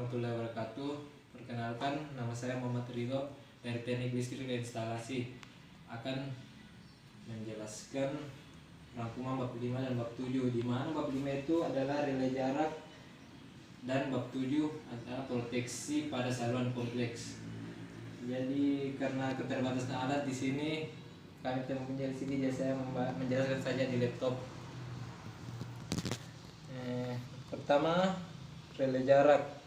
warahmatullahi wabarakatuh. Perkenalkan, nama saya Muhammad Ridho dari Teknik Listrik dan Instalasi. Akan menjelaskan rangkuman bab 5 dan bab 7, di mana bab 5 itu adalah relay jarak dan bab 7 adalah proteksi pada saluran kompleks. Jadi karena keterbatasan alat di sini, kami tidak mempunyai di sini, jadi saya menjelaskan saja di laptop. Pertama, relay jarak.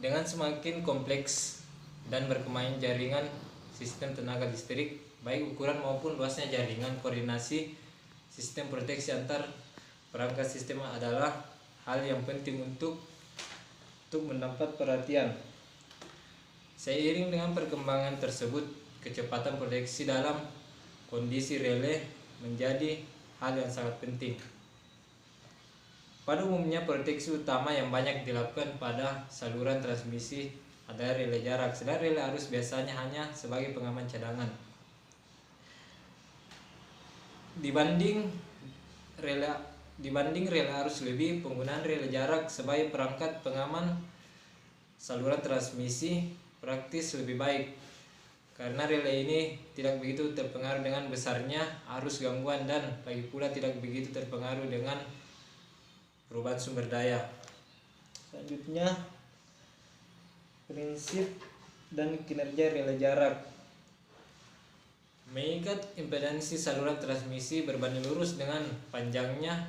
Dengan semakin kompleks dan berkembangnya jaringan sistem tenaga listrik, baik ukuran maupun luasnya jaringan, koordinasi sistem proteksi antar perangkat sistem adalah hal yang penting untuk mendapat perhatian. Seiring dengan perkembangan tersebut, kecepatan proteksi dalam kondisi relay menjadi hal yang sangat penting. Pada umumnya, proteksi utama yang banyak dilakukan pada saluran transmisi adalah relay jarak, sedangkan relay arus biasanya hanya sebagai pengaman cadangan. Dibanding relay arus lebih, penggunaan relay jarak sebagai perangkat pengaman saluran transmisi praktis lebih baik, karena relay ini tidak begitu terpengaruh dengan besarnya arus gangguan dan lagi pula tidak begitu terpengaruh dengan perubahan sumber daya. Selanjutnya, prinsip dan kinerja relay jarak. Mengikat impedansi saluran transmisi berbanding lurus dengan panjangnya,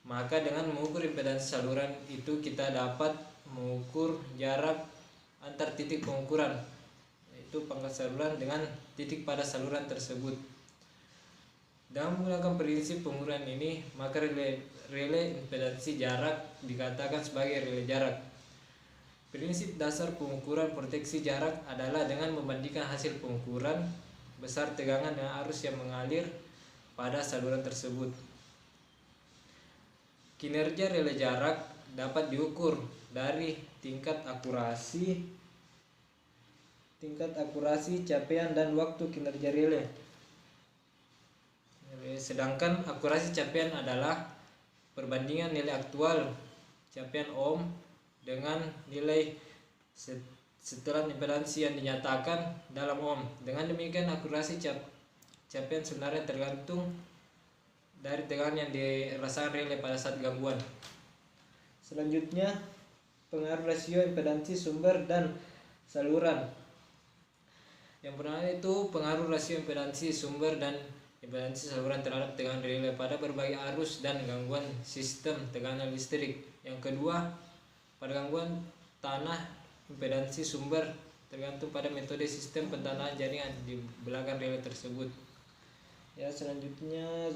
maka dengan mengukur impedansi saluran itu kita dapat mengukur jarak antar titik pengukuran, yaitu pangkat saluran dengan titik pada saluran tersebut. Dengan menggunakan prinsip pengukuran ini, maka relay impedansi jarak dikatakan sebagai relay jarak. Prinsip dasar pengukuran proteksi jarak adalah dengan membandingkan hasil pengukuran besar tegangan dengan arus yang mengalir pada saluran tersebut. Kinerja relay jarak dapat diukur dari tingkat akurasi, capaian dan waktu kinerja relay. Sedangkan akurasi capaian adalah perbandingan nilai aktual capaian ohm dengan nilai setelah impedansi yang dinyatakan dalam ohm. Dengan demikian, akurasi capaian sebenarnya tergantung dari tegangan yang dirasakan relay pada saat gangguan. Selanjutnya, pengaruh rasio impedansi sumber dan saluran. Yang pertama itu pengaruh rasio impedansi sumber dan impedansi saluran terhadap tegangan relay pada berbagai arus dan gangguan sistem tegangan listrik. Yang kedua, pada gangguan tanah, impedansi sumber tergantung pada metode sistem pentanahan jaringan di belakang relay tersebut. Ya, selanjutnya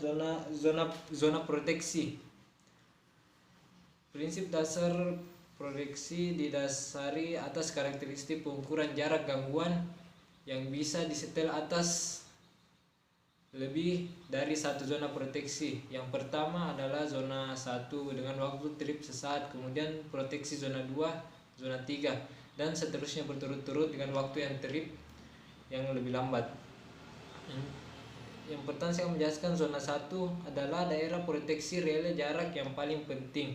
zona proteksi. Prinsip dasar proteksi didasari atas karakteristik pengukuran jarak gangguan yang bisa disetel atas lebih dari satu zona proteksi. Yang pertama adalah zona 1 dengan waktu trip sesaat, kemudian proteksi zona 2, zona 3, dan seterusnya berturut-turut dengan waktu yang trip yang lebih lambat. Yang pertama saya menjelaskan zona 1 adalah daerah proteksi relay jarak yang paling penting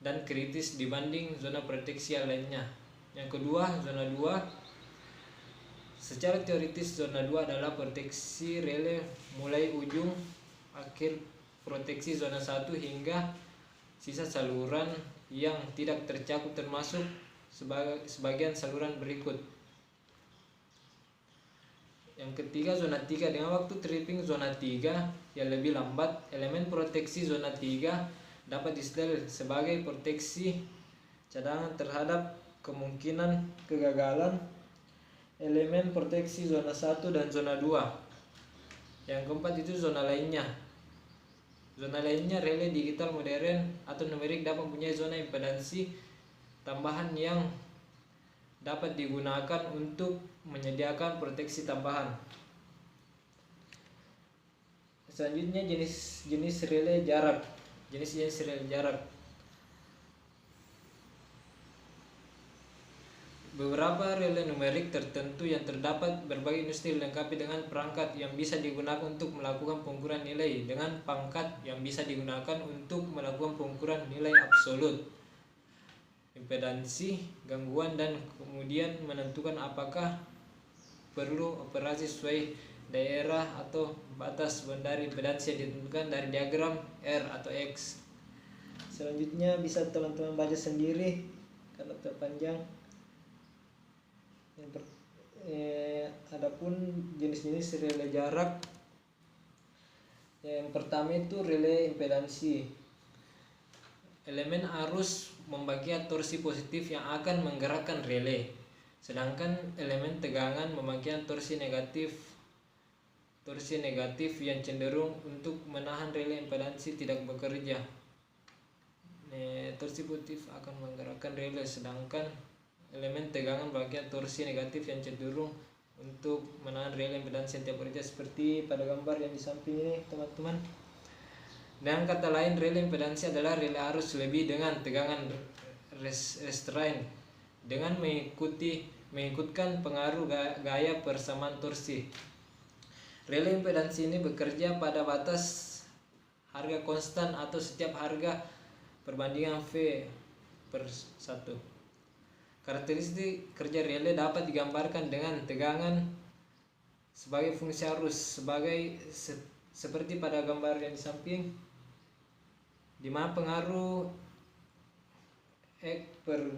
dan kritis dibanding zona proteksi yang lainnya. Yang kedua, zona 2. Secara teoritis, zona 2 adalah proteksi relay mulai ujung akhir proteksi zona 1 hingga sisa saluran yang tidak tercakup, termasuk sebagian saluran berikut. Yang ketiga, zona 3 dengan waktu tripping zona 3 yang lebih lambat. Elemen proteksi zona 3 dapat disetel sebagai proteksi cadangan terhadap kemungkinan kegagalan elemen proteksi zona 1 dan zona 2. Yang keempat itu zona lainnya. Zona lainnya relay digital modern atau numerik dapat mempunyai zona impedansi tambahan yang dapat digunakan untuk menyediakan proteksi tambahan. Selanjutnya jenis relay jarak. Jenis relay jarak. Beberapa relay numerik tertentu yang terdapat berbagai industri dilengkapi dengan perangkat yang bisa digunakan untuk melakukan pengukuran nilai dengan pangkat yang bisa digunakan untuk melakukan pengukuran nilai absolut. impedansi gangguan dan kemudian menentukan apakah perlu operasi sesuai daerah atau batas boundary impedansi yang ditentukan dari diagram R atau X. Selanjutnya bisa teman-teman baca sendiri karena terpanjang. Adapun jenis-jenis relay jarak, yang pertama itu relay impedansi. Elemen arus membagikan torsi positif yang akan menggerakkan relay, sedangkan elemen tegangan membagikan torsi negatif yang cenderung untuk menahan relay impedansi tidak bekerja. Torsi positif akan menggerakkan relay, sedangkan elemen tegangan bagian torsi negatif yang cenderung untuk menahan relay impedansi yang tidak bekerja, seperti pada gambar yang di samping ini teman-teman. Dengan kata lain, relay impedansi adalah relay arus lebih dengan tegangan restrain dengan mengikutkan pengaruh gaya persamaan torsi. Relay impedansi ini bekerja pada batas harga konstan atau setiap harga perbandingan V/1. Karakteristik kerja relay dapat digambarkan dengan tegangan sebagai fungsi arus seperti pada gambar yang di samping, di mana pengaruh X per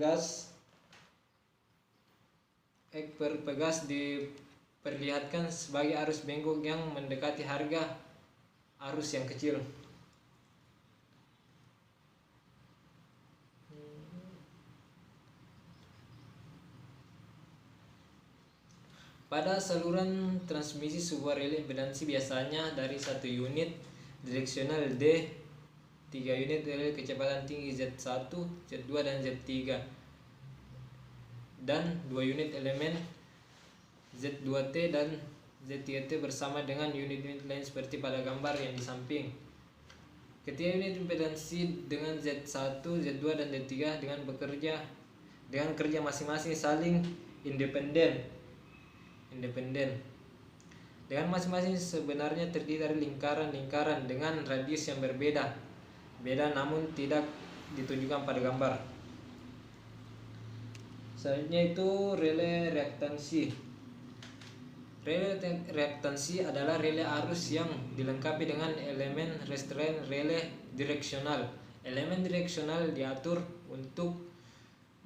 gas diperlihatkan sebagai arus bengkok yang mendekati harga arus yang kecil. Pada saluran transmisi sebuah relay impedansi biasanya dari 1 unit direksional D, 3 unit relay kecepatan tinggi Z1, Z2 dan Z3, dan 2 unit elemen Z2T dan Z3T bersama dengan unit-unit lain seperti pada gambar yang di samping. Ketiga unit impedansi dengan Z1, Z2 dan Z3 dengan kerja masing-masing saling independen dengan masing-masing sebenarnya terdiri dari lingkaran-lingkaran dengan radius yang beda namun tidak ditunjukkan pada gambar. Selanjutnya itu relay reaktansi. Relay reaktansi adalah relay arus yang dilengkapi dengan elemen restrain relay direksional. Elemen direksional diatur untuk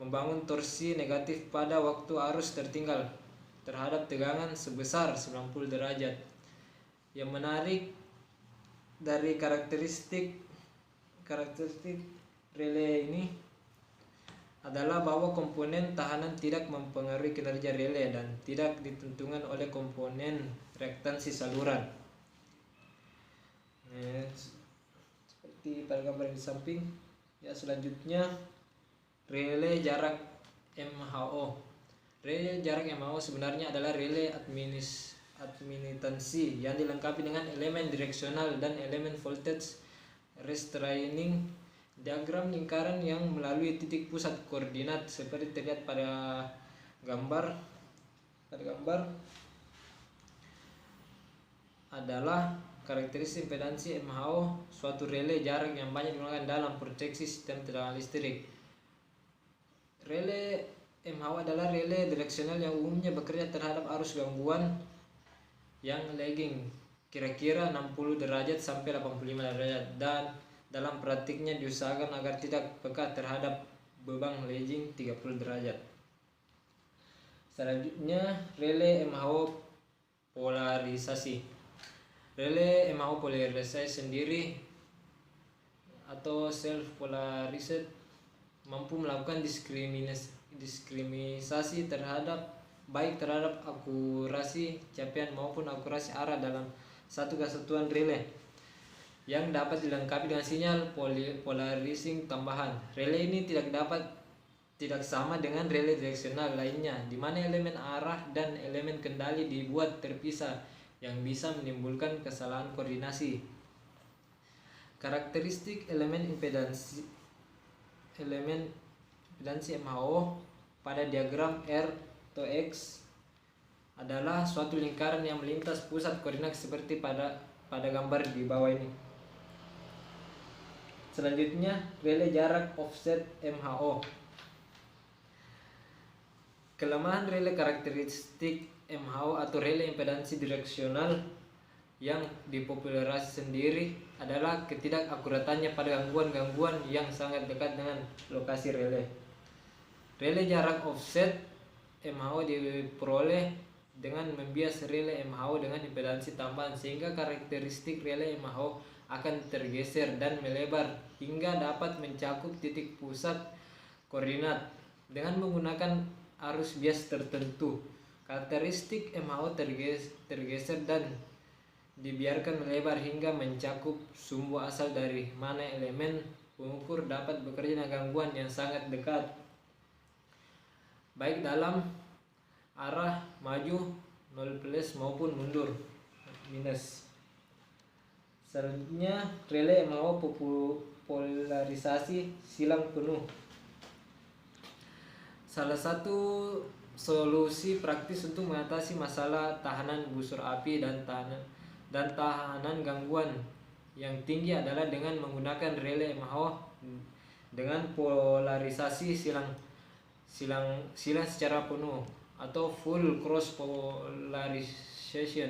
membangun torsi negatif pada waktu arus tertinggal terhadap tegangan sebesar 90 derajat. Yang menarik dari karakteristik relay ini adalah bahwa komponen tahanan tidak mempengaruhi kinerja relay dan tidak ditentukan oleh komponen reaktansi saluran. Seperti pada gambar di samping. Selanjutnya relay jarak MHO. Relay jarak MHO sebenarnya adalah relay admitansi yang dilengkapi dengan elemen direksional dan elemen voltage restraining. Diagram lingkaran yang melalui titik pusat koordinat seperti terlihat pada gambar adalah karakteristik impedansi MHO suatu relay jarak yang banyak digunakan dalam proteksi sistem tegangan listrik. Relay MHO adalah relay direksional yang umumnya bekerja terhadap arus gangguan yang lagging kira-kira 60 derajat sampai 85 derajat, dan dalam praktiknya diusahakan agar tidak peka terhadap beban lagging 30 derajat. Selanjutnya relay MHO polarisasi. Relay MHO polarisasi sendiri atau self polarized mampu melakukan diskriminasi terhadap akurasi capaian maupun akurasi arah dalam satu kesatuan relay yang dapat dilengkapi dengan sinyal polarizing tambahan. Relay ini tidak sama dengan relay direksional lainnya, di mana elemen arah dan elemen kendali dibuat terpisah yang bisa menimbulkan kesalahan koordinasi. Karakteristik elemen impedansi MHO pada diagram R atau X adalah suatu lingkaran yang melintas pusat koordinat seperti pada gambar di bawah ini. Selanjutnya relay jarak offset MHO. Kelemahan relay karakteristik MHO atau relay impedansi direksional yang dipopularisasi sendiri adalah ketidakakuratannya pada gangguan-gangguan yang sangat dekat dengan lokasi relay. Relay jarak offset MHO diperoleh dengan membias relay MHO dengan impedansi tambahan, sehingga karakteristik relay MHO akan tergeser dan melebar hingga dapat mencakup titik pusat koordinat dengan menggunakan arus bias tertentu. Karakteristik MHO tergeser dan dibiarkan melebar hingga mencakup sumbu asal dari mana elemen pengukur dapat bekerja dengan gangguan yang sangat dekat, baik dalam arah maju 0+ maupun mundur minus. Selanjutnya, relay MHO polarisasi silang penuh. Salah satu solusi praktis untuk mengatasi masalah tahanan busur api dan tahanan gangguan yang tinggi adalah dengan menggunakan relay MHO dengan polarisasi silang secara penuh atau full cross polarization,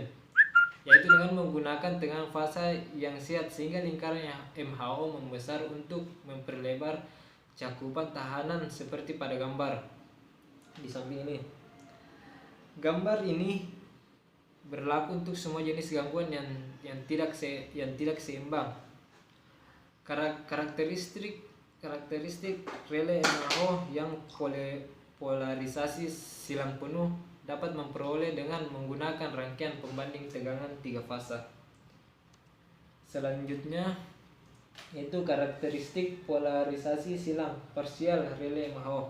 yaitu dengan menggunakan tegangan fasa yang sehat sehingga lingkaran MHO membesar untuk memperlebar cakupan tahanan seperti pada gambar di samping ini. Gambar ini berlaku untuk semua jenis gangguan yang tidak seimbang. Karakteristik relay MHO yang polarisasi silang penuh dapat memperoleh dengan menggunakan rangkaian pembanding tegangan 3 fasa. Selanjutnya yaitu karakteristik polarisasi silang parsial relay MHO.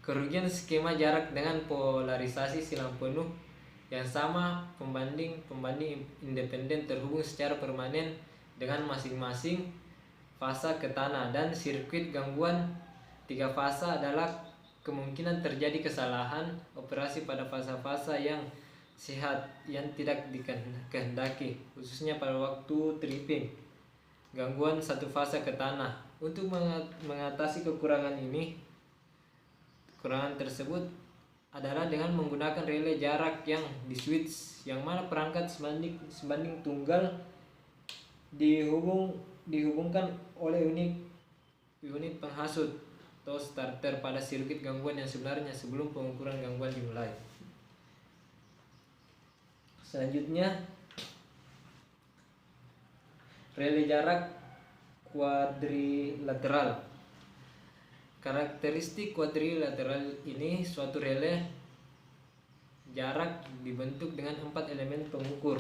Kerugian skema jarak dengan polarisasi silang penuh yang sama, pembanding independen terhubung secara permanen dengan masing-masing fasa ke tanah dan sirkuit gangguan 3 fasa adalah kemungkinan terjadi kesalahan operasi pada fasa-fasa yang sehat yang tidak dikehendaki, khususnya pada waktu tripping gangguan satu fasa ke tanah. Untuk mengatasi kekurangan tersebut adalah dengan menggunakan relay jarak yang di switch, yang mana perangkat sebanding tunggal dihubungkan oleh unit penghasut atau starter pada sirkuit gangguan yang sebenarnya sebelum pengukuran gangguan dimulai. Selanjutnya, relay jarak kuadrilateral. Karakteristik kuadrilateral ini suatu relay jarak dibentuk dengan 4 elemen pengukur,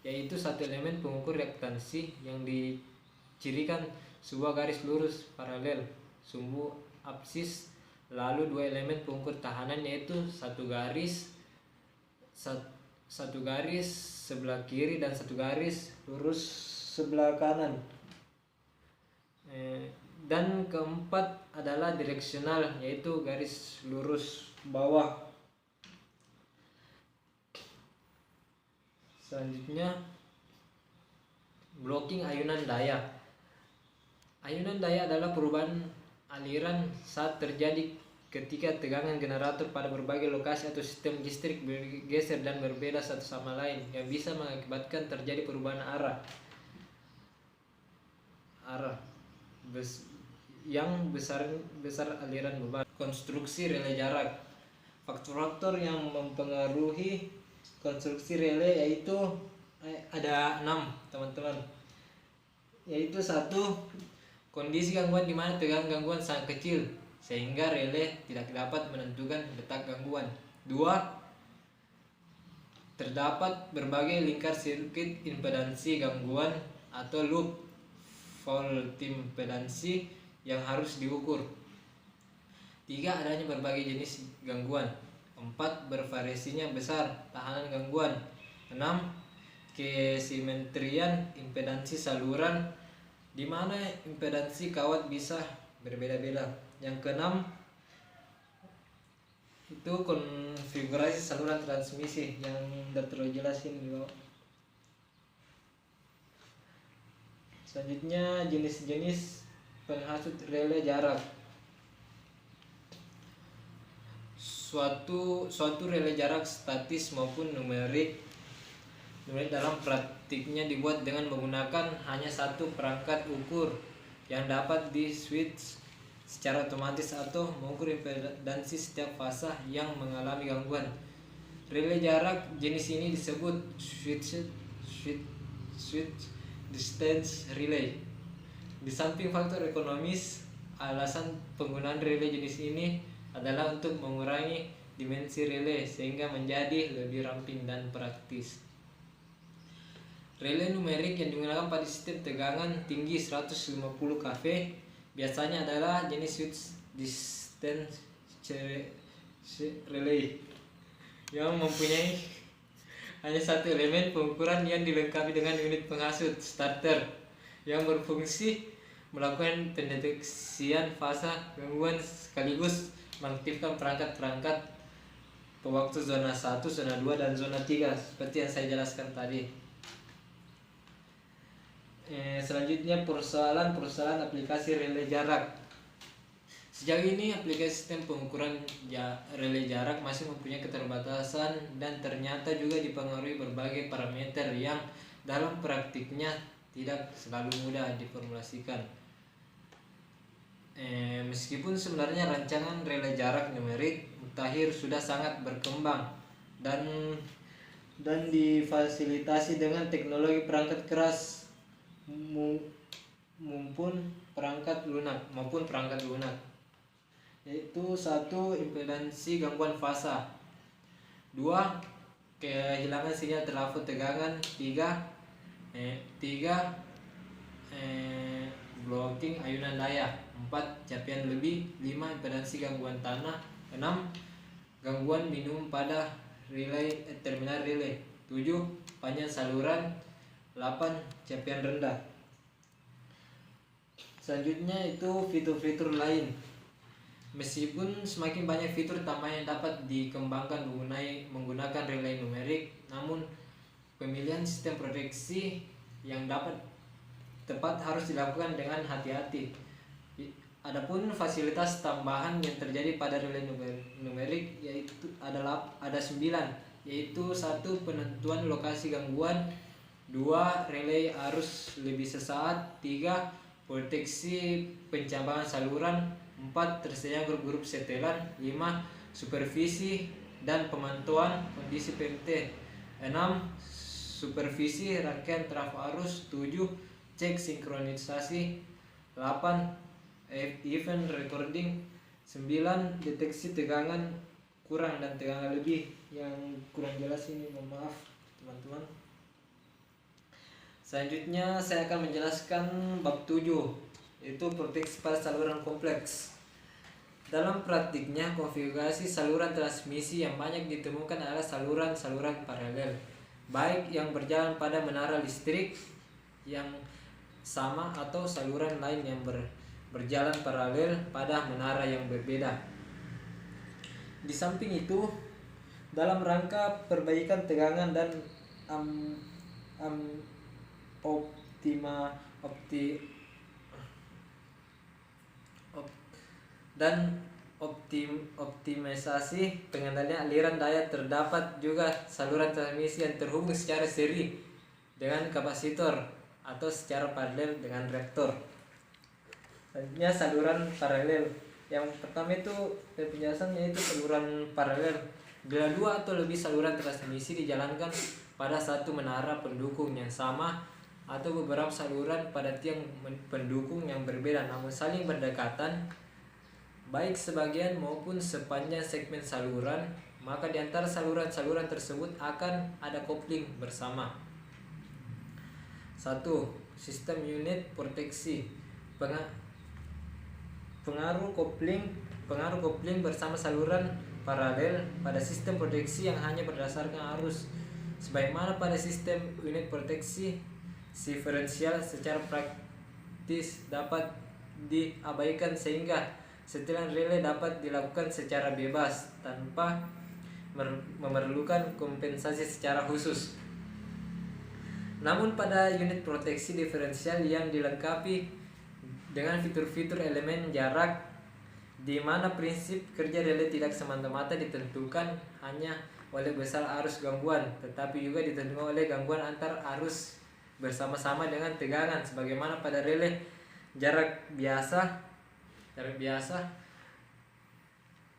yaitu satu elemen pengukur reaktansi yang dicirikan sebuah garis lurus paralel sumbu absis, lalu 2 elemen pengukur tahanan yaitu satu garis sebelah kiri dan satu garis lurus sebelah kanan. Dan keempat adalah direksional, yaitu garis lurus bawah. Selanjutnya, blocking ayunan daya. Ayunan daya adalah perubahan aliran saat terjadi ketika tegangan generator pada berbagai lokasi atau sistem listrik bergeser dan berbeda satu sama lain, yang bisa mengakibatkan terjadi perubahan arah yang besar aliran beban. Konstruksi relay jarak. Faktor-faktor yang mempengaruhi konstruksi relay yaitu ada 6, teman-teman. Yaitu 1, kondisi gangguan di mana tegangan gangguan sangat kecil sehingga relay tidak dapat menentukan letak gangguan. 2, terdapat berbagai lingkar sirkuit impedansi gangguan atau loop voltimpedansi yang harus diukur. 3, adanya berbagai jenis gangguan. 4, bervariasinya besar tahanan gangguan. 6, kesimetrian impedansi saluran di mana impedansi kawat bisa berbeda-beda. Yang keenam itu konfigurasi saluran transmisi yang sudah terlalu jelasin juga. Selanjutnya jenis-jenis penghasut relay jarak. suatu relay jarak statis maupun numerik dalam praktiknya dibuat dengan menggunakan hanya satu perangkat ukur yang dapat di switch secara otomatis atau mengukur impedansi setiap fase yang mengalami gangguan. Relay jarak jenis ini disebut switch distance relay. Di samping faktor ekonomis, alasan penggunaan relay jenis ini adalah untuk mengurangi dimensi relay sehingga menjadi lebih ramping dan praktis. Relay numerik yang digunakan pada sistem tegangan tinggi 150 kV biasanya adalah jenis switch distance relay yang mempunyai hanya satu elemen pengukuran yang dilengkapi dengan unit penghasut starter yang berfungsi melakukan pendeteksian fase gangguan sekaligus mengaktifkan perangkat-perangkat pewaktu zona 1, zona 2, dan zona 3 seperti yang saya jelaskan tadi. Selanjutnya persoalan aplikasi relay jarak. Sejauh ini aplikasi sistem pengukuran relay jarak masih mempunyai keterbatasan dan ternyata juga dipengaruhi berbagai parameter yang dalam praktiknya tidak selalu mudah diformulasikan. Meskipun sebenarnya rancangan relay jarak numerik mutakhir sudah sangat berkembang dan difasilitasi dengan teknologi perangkat keras maupun perangkat lunak, yaitu 1. Impedansi gangguan fase, 2. Kehilangan sinyal trafo tegangan, 3. Blocking ayunan daya, 4. Capaian lebih, 5. Impedansi gangguan tanah, 6. Gangguan minimum pada terminal relay, 7. Panjang saluran, 8. Capaian rendah. Selanjutnya itu fitur-fitur lain. Meskipun semakin banyak fitur tambahan yang dapat dikembangkan menggunakan relay numerik, namun pemilihan sistem proteksi yang tepat harus dilakukan dengan hati-hati. Adapun fasilitas tambahan yang terjadi pada relay numerik yaitu ada 9, yaitu 1. Penentuan lokasi gangguan, 2. Relay arus lebih sesaat, 3. Proteksi pencabangan saluran, 4. Tersedia grup-grup setelan, 5. Supervisi dan pemantauan kondisi PMT, 6. Supervisi rangkaian trafo arus, 7. Cek sinkronisasi, 8. Event recording, 9. Deteksi tegangan kurang dan tegangan lebih. Yang kurang jelas ini mohon maaf teman-teman. Selanjutnya saya akan menjelaskan bab 7, yaitu proteksi pada saluran kompleks. Dalam praktiknya, konfigurasi saluran transmisi yang banyak ditemukan adalah saluran-saluran paralel, baik yang berjalan pada menara listrik yang sama atau saluran lain yang berjalan paralel pada menara yang berbeda. Di samping itu, dalam rangka perbaikan tegangan dan optimisasi pengendalian aliran daya, terdapat juga saluran transmisi yang terhubung secara seri dengan kapasitor atau secara paralel dengan reaktor. Selanjutnya saluran paralel. Yang pertama itu penjelasan, yaitu saluran paralel. Bila 2 atau lebih saluran transmisi dijalankan pada satu menara pendukung yang sama atau beberapa saluran pada tiang pendukung yang berbeda namun saling berdekatan, baik sebagian maupun sepanjang segmen saluran, maka di antara saluran-saluran tersebut akan ada kopling bersama. 1. Sistem unit proteksi. Pengaruh kopling bersama saluran paralel pada sistem proteksi yang hanya berdasarkan arus. Sebagaimana pada sistem unit proteksi diferensial, secara praktis dapat diabaikan sehingga setelan relay dapat dilakukan secara bebas tanpa memerlukan kompensasi secara khusus. Namun pada unit proteksi diferensial yang dilengkapi dengan fitur-fitur elemen jarak di mana prinsip kerja relay tidak semata-mata ditentukan hanya oleh besar arus gangguan, tetapi juga ditentukan oleh gangguan antar arus bersama-sama dengan tegangan, sebagaimana pada relay jarak biasa,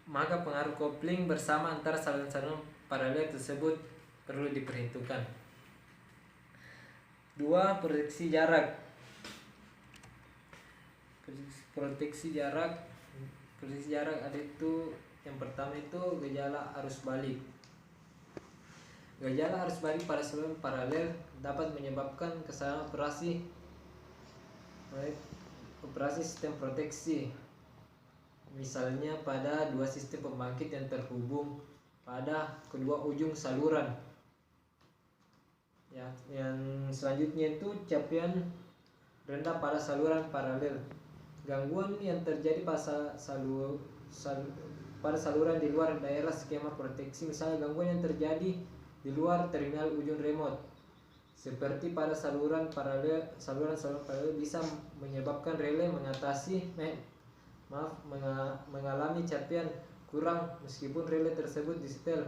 maka pengaruh kopling bersama antara saluran-saluran paralel tersebut perlu diperhitungkan. 2. Proteksi jarak. Proteksi jarak ada itu, yang pertama itu gejala arus balik. Gejala arus balik pada saluran paralel dapat menyebabkan kesalahan operasi sistem proteksi. Misalnya pada dua sistem pembangkit yang terhubung pada kedua ujung saluran. Ya, yang selanjutnya itu capaian rendah pada saluran paralel. Gangguan yang terjadi pada saluran di luar daerah skema proteksi, misalnya gangguan yang terjadi di luar terminal ujung remote, seperti pada saluran paralel bisa menyebabkan relay mengalami capaian kurang meskipun relay tersebut disetel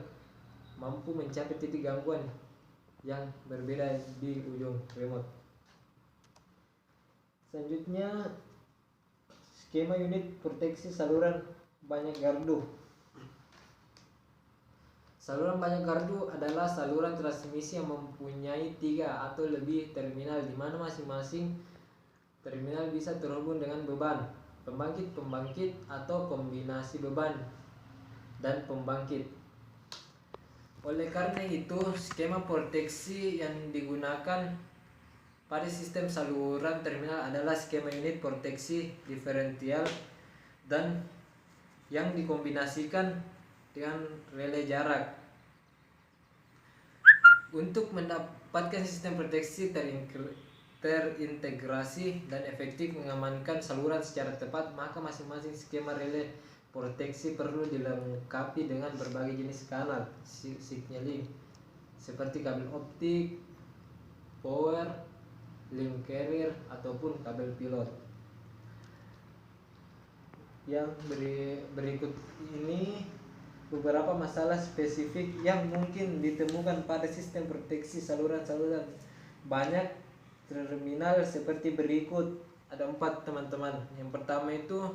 mampu mencapai titik gangguan yang berbeda di ujung remote. Selanjutnya, skema unit proteksi saluran banyak gardu. Saluran banyak gardu adalah saluran transmisi yang mempunyai 3 atau lebih terminal, di mana masing-masing terminal bisa terhubung dengan beban, pembangkit atau kombinasi beban dan pembangkit. Oleh karena itu, skema proteksi yang digunakan pada sistem saluran terminal adalah skema unit proteksi diferensial dan yang dikombinasikan dengan relay jarak. Untuk mendapatkan sistem proteksi terintegrasi dan efektif mengamankan saluran secara tepat, maka masing-masing skema relay proteksi perlu dilengkapi dengan berbagai jenis kanal signaling seperti kabel optik, power, link carrier ataupun kabel pilot. Yang berikut ini beberapa masalah spesifik yang mungkin ditemukan pada sistem proteksi saluran-saluran banyak terminal seperti berikut. Ada 4 teman-teman. Yang pertama itu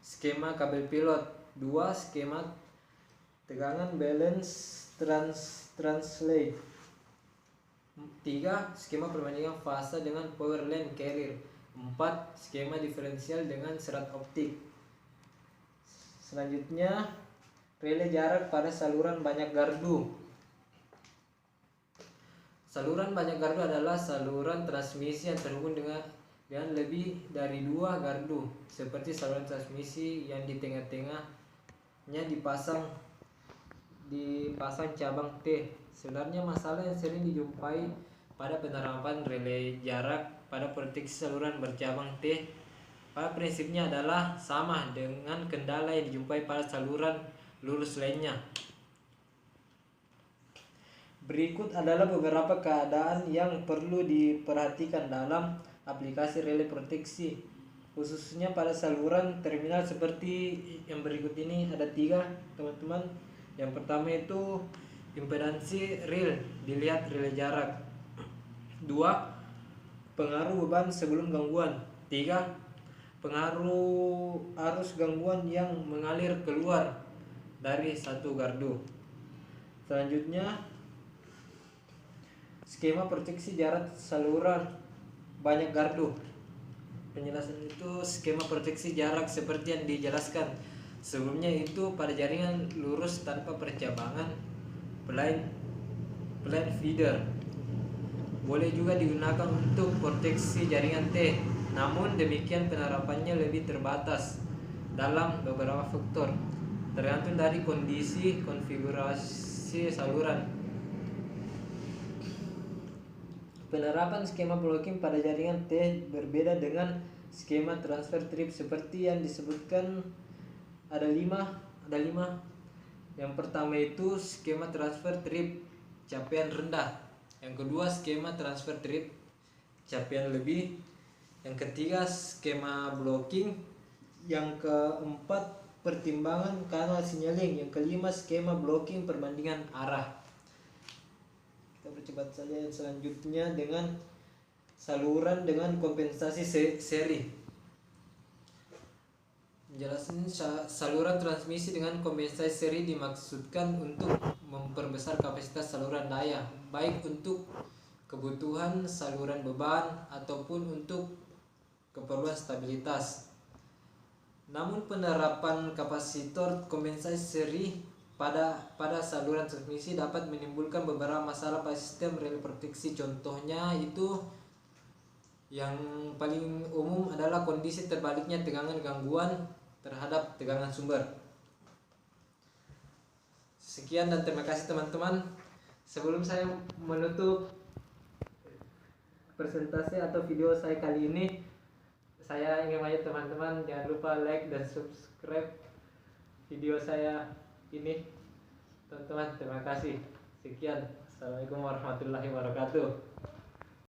skema kabel pilot. 2. Skema tegangan balance translate. 3. Skema perbandingan fase dengan power line carrier. 4. Skema diferensial dengan serat optik. Selanjutnya, relay jarak pada saluran banyak gardu. Saluran banyak gardu adalah saluran transmisi yang terhubung dengan lebih dari 2 gardu, seperti saluran transmisi yang di tengah-tengahnya dipasang cabang T. Sebenarnya masalah yang sering dijumpai pada penerapan relay jarak pada proteksi saluran bercabang T pada prinsipnya adalah sama dengan kendala yang dijumpai pada saluran lurus lainnya. Berikut adalah beberapa keadaan yang perlu diperhatikan dalam aplikasi relay proteksi, khususnya pada saluran terminal seperti yang berikut ini. Ada 3 teman-teman. Yang pertama itu impedansi rel dilihat relay jarak. 2. Pengaruh beban sebelum gangguan. 3. Pengaruh arus gangguan yang mengalir keluar dari satu gardu. Selanjutnya, skema proteksi jarak saluran banyak gardu. Penjelasan itu skema proteksi jarak seperti yang dijelaskan sebelumnya itu pada jaringan lurus tanpa percabangan plain feeder. Boleh juga digunakan untuk proteksi jaringan T, namun demikian penerapannya lebih terbatas dalam beberapa faktor, tergantung dari kondisi konfigurasi saluran. Penerapan skema blocking pada jaringan T berbeda dengan skema transfer trip seperti yang disebutkan. Ada 5. Yang pertama itu skema transfer trip capaian rendah. Yang kedua skema transfer trip capaian lebih. Yang ketiga skema blocking. Yang keempat pertimbangan kanal signaling. Yang kelima, skema blocking perbandingan arah. Kita percepat saja yang selanjutnya dengan saluran dengan kompensasi seri. Jelasin saluran transmisi dengan kompensasi seri dimaksudkan untuk memperbesar kapasitas saluran daya, baik untuk kebutuhan saluran beban ataupun untuk keperluan stabilitas. Namun penerapan kapasitor kompensasi seri pada saluran transmisi dapat menimbulkan beberapa masalah pada sistem relay proteksi. Contohnya itu yang paling umum adalah kondisi terbaliknya tegangan gangguan terhadap tegangan sumber. Sekian dan terima kasih teman-teman. Sebelum saya menutup presentasi atau video saya kali ini, saya ingin mengajak teman-teman jangan lupa like dan subscribe video saya ini. Teman-teman, terima kasih. Sekian. Assalamualaikum warahmatullahi wabarakatuh.